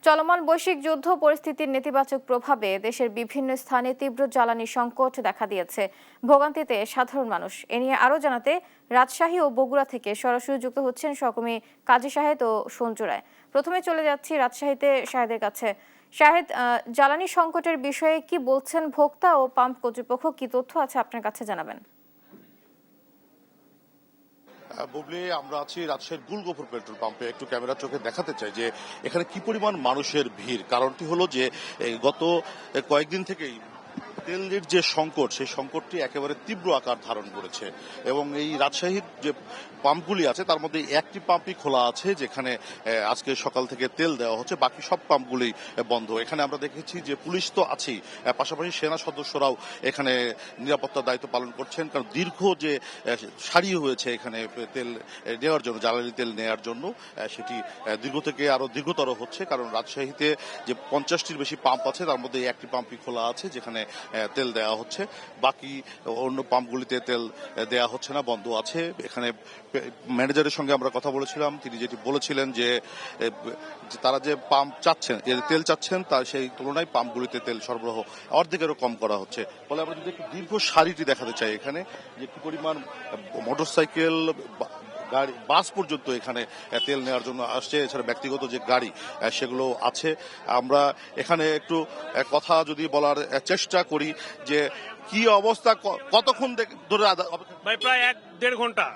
চলমান বৈশ্বিক যুদ্ধ পরিস্থিতির নেতিবাচক প্রভাবে দেশের বিভিন্ন স্থানে তীব্র জ্বালানি সংকট দেখা দিয়েছে। ভোগান্তিতে সাধারণ মানুষ। এ নিয়ে আরও জানাতে রাজশাহী ও বগুড়া থেকে সরাসরি যুক্ত হচ্ছেন সহকর্মী কাজী শাহেদ ও সঞ্জু রায়। প্রথমে চলে যাচ্ছি রাজশাহীতে শাহেদের কাছে। শাহেদ, জ্বালানি সংকটের বিষয়ে কি বলছেন ভোক্তা ও পাম্প কর্তৃপক্ষ? কি তথ্য আছে আপনার কাছে জানাবেন। বুবলি, আমরা আছি রাজশাহীর গুলগফুর পেট্রোল পাম্পে। একটু ক্যামেরা চোখে দেখাতে চাই যে এখানে কি পরিমাণ মানুষের ভিড়। কারণটি হলো যে গত কয়েকদিন থেকেই তেলের যে সংকট, সেই সংকটটি একেবারে তীব্র আকার ধারণ করেছে এবং এই রাজশাহীর যে পাম্পগুলি আছে তার মধ্যে একটি পাম্পই খোলা আছে যেখানে আজকে সকাল থেকে তেল দেওয়া হচ্ছে, বাকি সব পাম্পগুলি বন্ধ। এখানে আমরা দেখেছি যে পুলিশ তো আছেই, পাশাপাশি সেনা সদস্যরাও এখানে নিরাপত্তার দায়িত্ব পালন করছেন, কারণ দীর্ঘ যে সারি হয়েছে এখানে তেল নেওয়ার জন্য, জ্বালানি তেল নেওয়ার জন্য, সেটি দীর্ঘ থেকে আরো দীর্ঘতর হচ্ছে। কারণ রাজশাহীতে যে 50টির বেশি পাম্প আছে তার মধ্যে একটি পাম্পই খোলা আছে যেখানে তেল দেওয়া হচ্ছে, বাকি অন্য পাম্পগুলিতে তেল দেওয়া হচ্ছে না, বন্ধ আছে। এখানে ম্যানেজারের সঙ্গে আমরা কথা বলেছিলাম, তিনি যেটি বলেছিলেন যে তারা যে পাম্প চাচ্ছেন, যে তেল চাচ্ছেন, তার সেই তুলনায় পাম্পগুলিতে তেল সরবরাহ অর্ধেকেরও কম করা হচ্ছে। ফলে আমরা যদি একটু দীর্ঘ সারিটি দেখাতে চাই এখানে, যে কি পরিমাণ মোটরসাইকেল, গাড়ি, বাস পর্যন্ত এখানে তেল নেওয়ার জন্য আসছে। এছাড়া ব্যক্তিগত যে গাড়ি সেগুলো আছে। আমরা এখানে একটু কথা যদি বলার চেষ্টা করি যে কি অবস্থা, কতক্ষণ ধরে ভাই প্রায় 1-1.5 ঘন্টা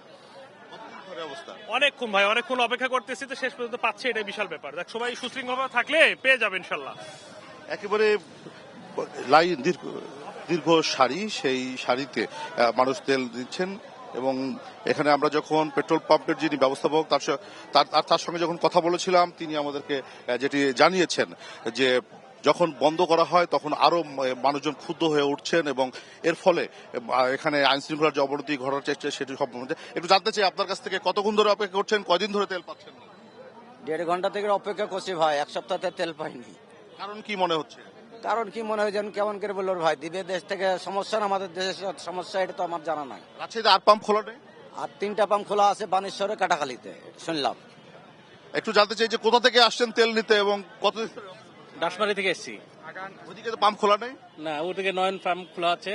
অবস্থা? অনেকক্ষণ ভাই, অনেকক্ষণ অপেক্ষা করতেছি, তো শেষ পর্যন্ত পাচ্ছে, এটাই বিশাল ব্যাপার। দেখ, সবাই সুশৃঙ্খলভাবে থাকলে পেয়ে যাবে ইনশাল্লাহ। একেবারে লাইন, দীর্ঘ সারি, সেই সারিতে মানুষ তেল দিচ্ছেন। এবং এখানে আমরা যখন পেট্রোল পাম্পের যিনি ব্যবস্থাপক তার সঙ্গে যখন কথা বলেছিলাম, তিনি আমাদেরকে যেটি জানিয়েছেন যে যখন বন্ধ করা হয় তখন আরো মানুষজন ক্ষুব্ধ হয়ে উঠছেন এবং এর ফলে এখানে আইন শৃঙ্খলার যে অবনতি ঘটার চেষ্টা, সেটি সম্বন্ধে একটু জানতে চাই আপনার কাছ থেকে। কতক্ষণ ধরে অপেক্ষা করছেন, কয়দিন ধরে তেল পাচ্ছেন না? 1.5 ঘন্টা থেকে অপেক্ষা করছি ভাই, এক সপ্তাহে তেল পাইনি। কারণ কি মনে হচ্ছে? কারণ কি মনে হয় যেন কেমন করে বললো ভাই, দিবে দেশ থেকে সমস্যা না, আমাদের দেশের সমস্যা, এটা তো আমার জানা নাই। রাজশাহীতে আর পাম্প খোলা নেই? আর 3টা পাম্প খোলা আছে বানেশ্বরে, কাটাখালীতে, শুনলাম। একটু জানতে চাই যে কোথা থেকে আসছেন তেল নিতে এবং কত? ডাসমারি থেকে এসেছি। ওইদিকে তো পাম্প খোলা নেই? না, ওদিকে নয়ন ফার্ম খোলা আছে,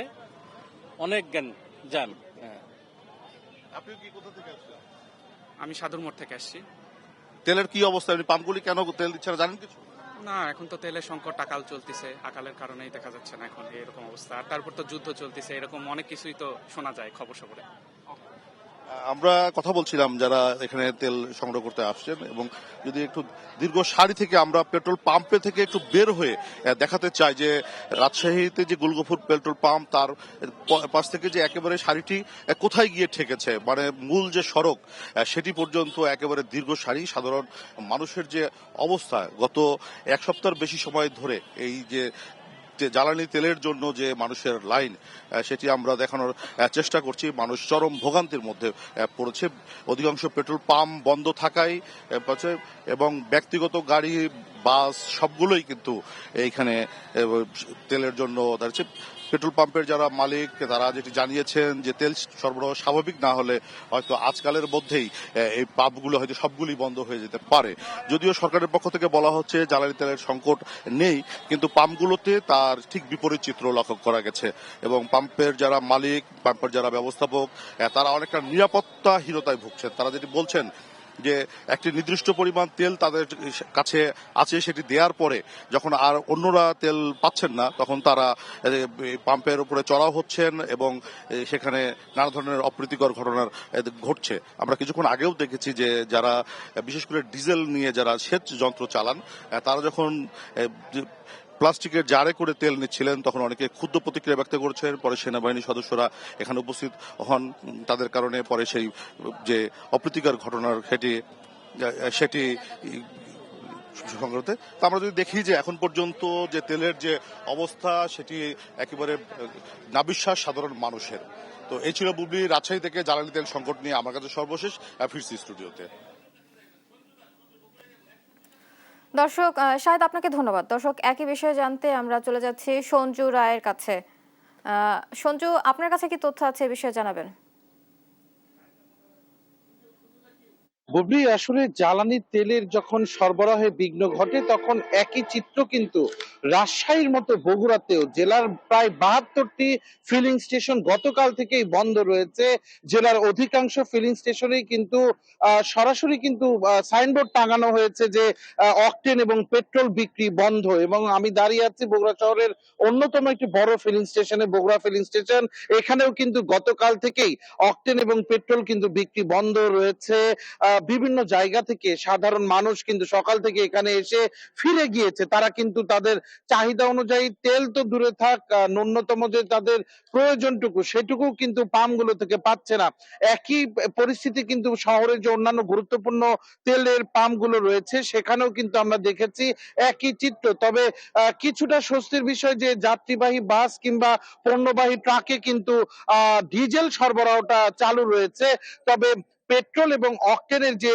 অনেক যান। আপনি কি কোথা থেকে আসছেন? আমি সাধুর মোড় থেকে আসছি। তেলের কি অবস্থা, পাম্পগুলি কেন তেল দিচ্ছে না জানেন কিছু? না, এখন তো তেলের সংকট, আকাল চলতেছে, আকালের কারণেই দেখা যাচ্ছে না এখন এরকম অবস্থা। আর তারপর তো যুদ্ধ চলতেছে, এরকম অনেক কিছুই তো শোনা যায় খবর খবরে। আমরা কথা বলছিলাম যারা এখানে তেল সংগ্রহ করতে আসছেন, এবং যদি একটু দীর্ঘ সারি থেকে আমরা পেট্রোল পাম্পে থেকে একটু বের হয়ে দেখাতে চাই যে রাজশাহীতে যে গুলগফুর পেট্রোল পাম্প, তার পাশ থেকে যে একেবারে সারিটি কোথায় গিয়ে ঠেকেছে, মানে মূল যে সড়ক সেটি পর্যন্ত একেবারে দীর্ঘ সারি। সাধারণ মানুষের যে অবস্থা, গত এক সপ্তাহের বেশি সময় ধরে এই যে জ্বালানি তেলের জন্য যে মানুষের লাইন, সেটি আমরা দেখানোর চেষ্টা করছি। মানুষ চরম ভোগান্তির মধ্যে পড়েছে। অধিকাংশ পেট্রোল পাম্প বন্ধ থাকায় এবং ব্যক্তিগত গাড়ি, বাস সবগুলোই কিন্তু এইখানে তেলের জন্য দাঁড়িয়েছে। পেট্রোল পাম্পের যারা মালিক তারা যেটি জানিয়েছেন যে তেল সরবরাহ স্বাভাবিক না হলে হয়তো আজকালের মধ্যেই এই পাম্পগুলো হয়তো সবগুলি বন্ধ হয়ে যেতে পারে। যদিও সরকারের পক্ষ থেকে বলা হচ্ছে জ্বালানি তেলের সংকট নেই, কিন্তু পাম্পগুলোতে তার ঠিক বিপরীত চিত্র লক্ষ্য করা গেছে। এবং পাম্পের যারা মালিক, পাম্পের যারা ব্যবস্থাপক, তারা অনেকটা নিরাপত্তাহীনতায় ভুগছেন। তারা যেটি বলছেন যে একটি নির্দিষ্ট পরিমাণ তেল তাদের কাছে আছে, সেটি দেওয়ার পরে যখন আর অন্যরা তেল পাচ্ছেন না, তখন তারা পাম্পের উপরে চড়াও হচ্ছেন এবং সেখানে নানা ধরনের অপ্রীতিকর ঘটনার ঘটছে। আমরা কিছুক্ষণ আগেও দেখেছি যে যারা বিশেষ করে ডিজেল নিয়ে যারা সেচ যন্ত্র চালান, তারা যখন প্লাস্টিকের জারে করে তেল নিচ্ছিলেন, তখন অনেকে ক্ষুদ্র প্রতিক্রিয়া ব্যক্ত করেছেন। পরে সেনাবাহিনীর সদস্যরা এখানে উপস্থিত হন, তাদের কারণে পরে সেই যে অপ্রীতিকর ঘটনার সেটি সংগ্রহতে। তো আমরা যদি দেখি যে এখন পর্যন্ত যে তেলের যে অবস্থা, সেটি একেবারে নাবিশ্বাস সাধারণ মানুষের। তো এই ছিল বুবলি রাজশাহী থেকে জ্বালানি তেল সংকট নিয়ে আমার কাছে সর্বশেষ। ফিরছি স্টুডিওতে। দর্শক, শাহেদ আপনাকে ধন্যবাদ। দর্শক, একই বিষয়ে জানতে আমরা চলে যাচ্ছি সঞ্জু রায়ের কাছে। সঞ্জু, আপনার কাছে কি তথ্য আছে, এই বিষয়ে জানাবেন। বুবলি, আসলে জ্বালানি তেলের যখন সরবরাহে বিঘ্ন ঘটে তখন একই চিত্র কিন্তু রাজশাহীর মতো বগুড়াতেও জেলার প্রায় 72টি ফিলিং স্টেশন গতকাল থেকেই বন্ধ রয়েছে। জেলার অধিকাংশ ফিলিং স্টেশনেই কিন্তু সরাসরি কিন্তু সাইনবোর্ড টাঙানো হয়েছে যে অকটেন এবং পেট্রোল বিক্রি বন্ধ। এবং আমি দাঁড়িয়ে আছি বগুড়া শহরের অন্যতম একটি বড় ফিলিং স্টেশনে, বগুড়া ফিলিং স্টেশন। এখানেও কিন্তু গতকাল থেকেই অকটেন এবং পেট্রোল কিন্তু বিক্রি বন্ধ রয়েছে। বিভিন্ন জায়গা থেকে সাধারণ মানুষ কিন্তু সকাল থেকে এখানে এসে ফিরে গিয়েছে। তারা কিন্তু তাদের চাহিদা অনুযায়ী তেল তো দূরে থাক, ন্যূনতম যে তাদের প্রয়োজনটুকু সেটুকু কিন্তু পাম্পগুলো থেকে পাচ্ছে না। একই পরিস্থিতি কিন্তু শহরের যে অন্যান্য গুরুত্বপূর্ণ তেলের পাম্পগুলো রয়েছে সেখানেও কিন্তু আমরা দেখেছি একই চিত্র। তবে কিছুটা স্বস্তির বিষয় যে যাত্রীবাহী বাস কিংবা পণ্যবাহী ট্রাকে কিন্তু ডিজেল সরবরাহটা চালু রয়েছে। তবে পেট্রোল এবং অকটেনের যে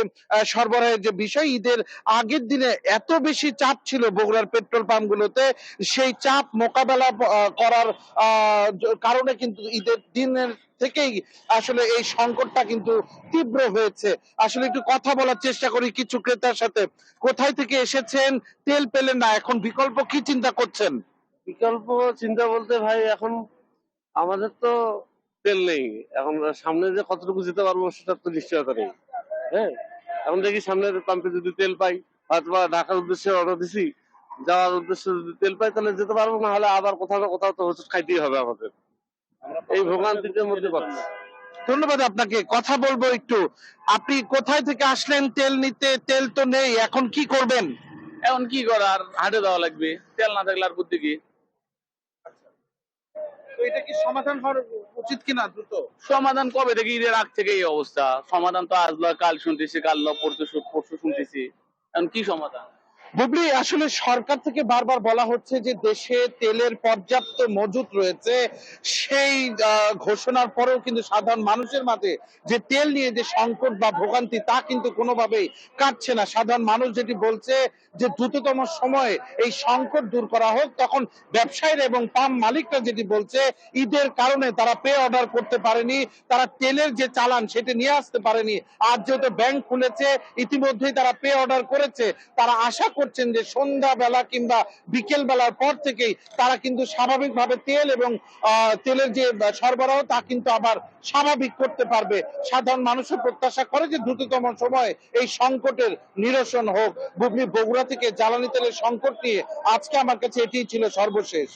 সরবরাহের যে বিষয়, ঈদের আগের দিনে এত বেশি চাপ ছিল বগুড়ার পেট্রোল পাম্পগুলোতে, সেই চাপ মোকাবেলা করার কারণে কিন্তু ঈদের দিনের থেকেই আসলে এই সংকটটা কিন্তু তীব্র হয়েছে। আসলে একটু কথা বলার চেষ্টা করি কিছু ক্রেতার সাথে। কোথায় থেকে এসেছেন? তেল পেলেন না, এখন বিকল্প কি চিন্তা করছেন? বিকল্প চিন্তা বলতে ভাই, এখন আমাদের তো তেল নেই। এখন সামনে যে কতটুকু যেতে পারবো সেটার তো নিশ্চয়তা নেই। হ্যাঁ, এখন দেখি সামনের পাম্পে যদি তেল পাই, অথবা ঢাকার উদ্দেশ্যে অর্ডার দিছি, যাওয়ার উদ্দেশ্যে যদি তেল পাই তাহলে যেতে পারবো, না হলে আবার কোথাও না কোথাও তো হোঁচট খাইতেই হবে আমাদের। এই ভোগান্তির মধ্যে পাচ্ছি। ধন্যবাদ আপনাকে। কথা বলবো একটু। আপনি কোথায় থেকে আসলেন তেল নিতে? তেল তো নেই, এখন কি করবেন? এখন কি করার, হাটে দেওয়া লাগবে, তেল না থাকলে আর বুদ্ধি কি। তো এটা কি সমাধান হওয়ার উচিত কিনা দ্রুত? সমাধান কবে থেকে, ঈদের আগ থেকে এই অবস্থা। সমাধান তো আজ লয় কাল শুনতেছি, কাল লয় পরশু শুনতেছি। এখন কি সমাধান? বুবলি, আসলে সরকার থেকে বারবার বলা হচ্ছে যে দেশে তেলের পর্যাপ্ত মজুত রয়েছে। সেই ঘোষণার পরেও কিন্তু সাধারণ মানুষের মাঝে যে তেল নিয়ে যে সংকট বা ভোগান্তি তা কিন্তু কোনোভাবেই কাটছে না। সাধারণ মানুষ যেটি বলছে যে দ্রুততম সময়ে এই সংকট দূর করা হোক। তখন ব্যবসায়ীরা এবং পাম্প মালিকরা যেটি বলছে ঈদের কারণে তারা পে অর্ডার করতে পারেনি, তারা তেলের যে চালান সেটি নিয়ে আসতে পারেনি। আজ যেহেতু ব্যাংক খুলেছে ইতিমধ্যেই তারা পে অর্ডার করেছে। তারা আশা করছেন যে সন্ধ্যা বেলা কিংবা বিকেল বেলার পর থেকেই তারা কিন্তু স্বাভাবিকভাবে তেল এবং তেলের যে সরবরাহ তা কিন্তু আবার স্বাভাবিক করতে পারবে। সাধারণ মানুষের প্রত্যাশা করে যে দ্রুততম সময়ে এই সংকটের নিরসন হোক। বুবলি, বগুড়া থেকে জ্বালানি তেলের সংকট নিয়ে আজকে আমার কাছে এটিই ছিল সর্বশেষ।